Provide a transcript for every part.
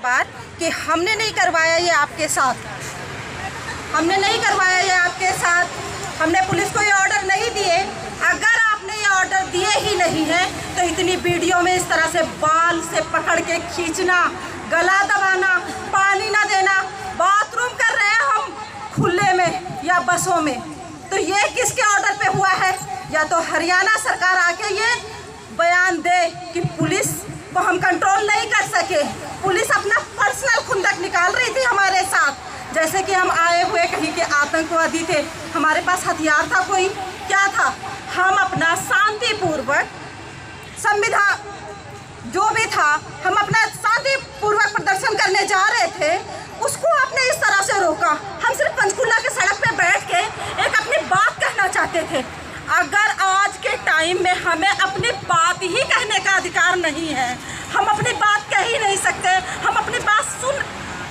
बार कि हमने नहीं करवाया ये आपके साथ, हमने नहीं करवाया ये आपके साथ, हमने पुलिस को ये ऑर्डर नहीं दिए। अगर आपने ये ऑर्डर दिए ही नहीं है तो इतनी वीडियो में इस तरह से बाल से पकड़ के खींचना, गला दबाना, पानी ना देना, बाथरूम कर रहे हैं हम खुले में या बसों में, तो ये किसके ऑर्डर पे हुआ है? या तो हरियाणा सरकार आके ये बयान दे कि पुलिस को हम कंट्रोल नहीं कर सके, पुलिस अपना पर्सनल खुंदक निकाल रही थी हमारे साथ, जैसे कि हम आए हुए कहीं के आतंकवादी थे, हमारे पास हथियार था कोई, क्या था? हम अपना शांतिपूर्वक संविधान जो भी था, हम अपना शांतिपूर्वक प्रदर्शन करने जा रहे थे, उसको आपने इस तरह से रोका। हम सिर्फ पंचकूला के सड़क पे बैठ के एक अपनी बात कहना चाहते थे। अगर आज के टाइम में हमें अपनी बात ही कहने का अधिकार नहीं है, हम अपनी बात कह ही नहीं सकते, हम अपनी बात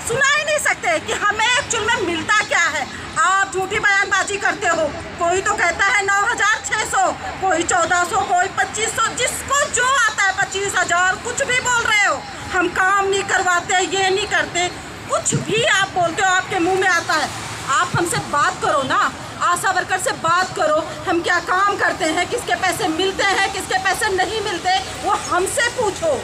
सुना ही नहीं सकते कि हमें एक्चुअल में मिलता क्या है। आप झूठी बयानबाजी करते हो, कोई तो कहता है 9,600, कोई 1400, कोई 2500, जिसको जो आता है 25,000, कुछ भी बोल रहे हो। हम काम नहीं करवाते, ये नहीं करते, कुछ भी आप बोलते हो, आपके मुंह में आता है। आप हमसे बात करो ना, आशा वर्कर से बात करो, हम क्या काम करते हैं, किसके पैसे मिलते हैं, किसके पैसे नहीं मिलते, वो हमसे पूछो।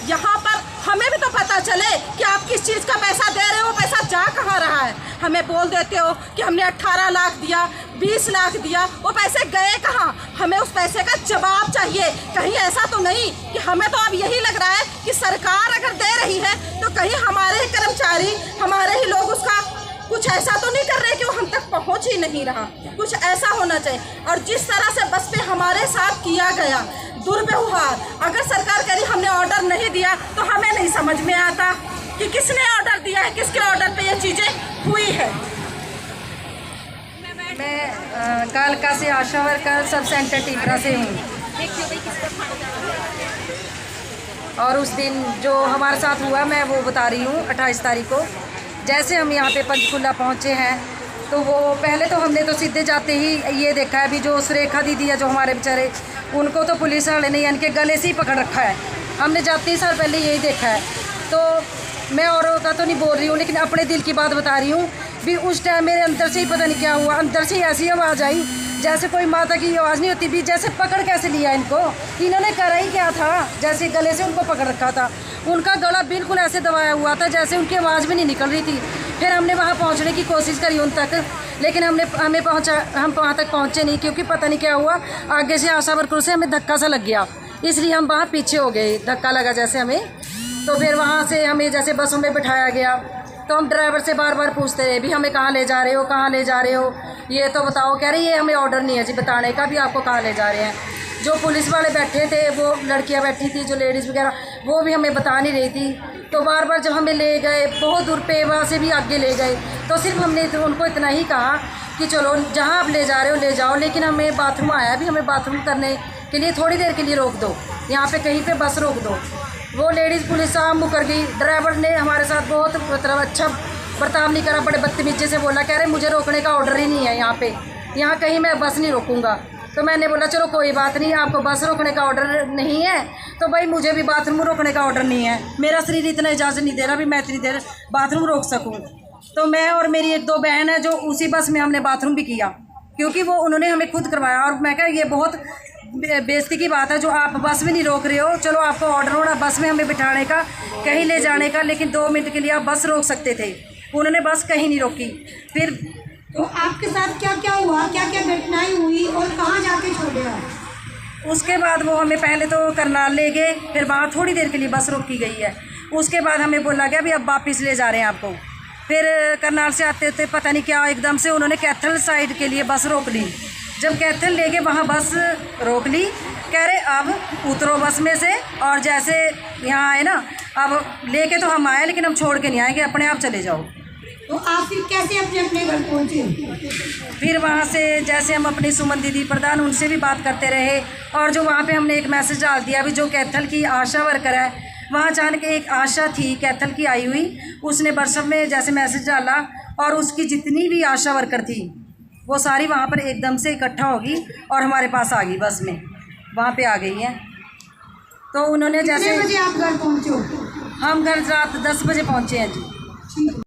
यहाँ पर हमें भी तो पता चले कि आप किस चीज़ का पैसा दे रहे हो, पैसा जा कहाँ रहा है। हमें बोल देते हो कि हमने 18 लाख दिया, 20 लाख दिया, वो पैसे गए कहाँ? हमें उस पैसे का जवाब चाहिए। कहीं ऐसा तो नहीं कि हमें तो अब यही लग रहा है कि सरकार अगर दे रही है तो कहीं हमारे ही कर्मचारी, हमारे ही लोग उसका कुछ ऐसा तो नहीं कर रहे कि वो हम तक पहुंच ही नहीं रहा। कुछ ऐसा होना चाहिए। और जिस तरह से बस पे हमारे साथ किया गया दुर्व्यवहार, अगर सरकार कह रही हमने ऑर्डर नहीं दिया तो हमें नहीं समझ में आता कि किसने ऑर्डर दिया है, किसके ऑर्डर पे ये चीज़ें हुई है। मैं कालका से आशा वर्कर सब सेंटर टीकरा से हूँ। और उस दिन जो हमारे साथ हुआ मैं वो बता रही हूँ। 28 तारीख को जैसे हम यहाँ पे पंचकूला पहुँचे हैं तो वो पहले तो हमने तो सीधे जाते ही ये देखा है, अभी जो सुरेखा दीदी है जो हमारे बेचारे, उनको तो पुलिस वाले ने इनके गले से ही पकड़ रखा है। हमने जाते ही साल पहले यही देखा है। तो मैं औरों का तो नहीं बोल रही हूँ, लेकिन अपने दिल की बात बता रही हूँ। भी उस टाइम मेरे अंदर से ही पता नहीं क्या हुआ, अंदर से ही ऐसी आवाज़ आई जैसे कोई माता की आवाज़ नहीं होती, भी जैसे पकड़ कैसे लिया इनको, इन्होंने करा ही क्या था, जैसे गले से उनको पकड़ रखा था। उनका गला बिल्कुल ऐसे दबाया हुआ था जैसे उनकी आवाज़ भी नहीं निकल रही थी। फिर हमने वहाँ पहुँचने की कोशिश करी उन तक, लेकिन हम वहाँ तक पहुँचे नहीं, क्योंकि पता नहीं क्या हुआ, आगे से आशा वर्कर से हमें धक्का सा लग गया, इसलिए हम वहाँ पीछे हो गए, धक्का लगा जैसे हमें। तो फिर वहाँ से हमें जैसे बसों में बिठाया गया, तो हम ड्राइवर से बार बार पूछते रहे भी हमें कहाँ ले जा रहे हो, कहाँ ले जा रहे हो, ये तो बताओ। कह रहे ये हमें ऑर्डर नहीं है जी बताने का भी आपको कहाँ ले जा रहे हैं। जो पुलिस वाले बैठे थे, वो लड़कियां बैठी थी जो लेडीज़ वगैरह, वो भी हमें बता नहीं रही थी। तो बार बार जब हमें ले गए बहुत दूर पे, वहाँ से भी आगे ले गए, तो सिर्फ हमने उनको इतना ही कहा कि चलो जहाँ आप ले जा रहे हो ले जाओ, लेकिन हमें बाथरूम आया भी, हमें बाथरूम करने के लिए थोड़ी देर के लिए रोक दो, यहाँ पे कहीं पे बस रोक दो। वो लेडीज़ पुलिस साहब मुकर गई। ड्राइवर ने हमारे साथ बहुत मतलब अच्छा बर्ताव नहीं करा, बड़े बदतमीजी से बोला, कह रहे मुझे रोकने का ऑर्डर ही नहीं है यहाँ पे, यहाँ कहीं मैं बस नहीं रोकूँगा। तो मैंने बोला चलो कोई बात नहीं, आपको बस रोकने का ऑर्डर नहीं है तो भाई मुझे भी बाथरूम रोकने का ऑर्डर नहीं है, मेरा शरीर इतना इजाज़त नहीं दे रहा भी मैं इतनी देर बाथरूम रोक सकूँ। तो मैं और मेरी 1-2 बहन है जो उसी बस में हमने बाथरूम भी किया, क्योंकि वो उन्होंने हमें खुद करवाया। और मैं कहा ये बहुत बेइज्जती की बात है जो आप बस में नहीं रोक रहे हो। चलो आपको ऑर्डर होना बस में हमें बिठाने का, कहीं ले जाने का, लेकिन 2 मिनट के लिए आप बस रोक सकते थे, उन्होंने बस कहीं नहीं रोकी। फिर तो आपके साथ क्या क्या हुआ, क्या क्या घटनाएं हुई और कहाँ जाके छोड़े आप? उसके बाद वो हमें पहले तो करनाल ले गए, फिर वहाँ थोड़ी देर के लिए बस रोकी गई है। उसके बाद हमें बोला गया भी अब वापस ले जा रहे हैं आपको। फिर करनाल से आते थे पता नहीं क्या एकदम से उन्होंने कैथल साइड के लिए बस रोक ली। जब कैथल ले गए वहाँ बस रोक ली, कह रहे अब उतरो बस में से और जैसे यहाँ आए ना, अब लेके तो हम आए लेकिन हम छोड़ के नहीं आएंगे, अपने आप चले जाओ। तो आप फिर कैसे अपने अपने घर पहुँचे? फिर वहाँ से जैसे हम अपनी सुमन दीदी प्रधान उनसे भी बात करते रहे, और जो वहाँ पे हमने एक मैसेज डाल दिया भी जो कैथल की आशा वर्कर है, वहाँ जान के एक आशा थी कैथल की आई हुई, उसने व्हाट्सएप में जैसे मैसेज डाला और उसकी जितनी भी आशा वर्कर थी वो सारी वहाँ पर एकदम से इकट्ठा होगी और हमारे पास आ गई, बस में वहाँ पे आ गई हैं। तो उन्होंने जैसे कितने बजे आप घर पहुँचे हो? हम घर रात 10 बजे पहुँचे हैं जी।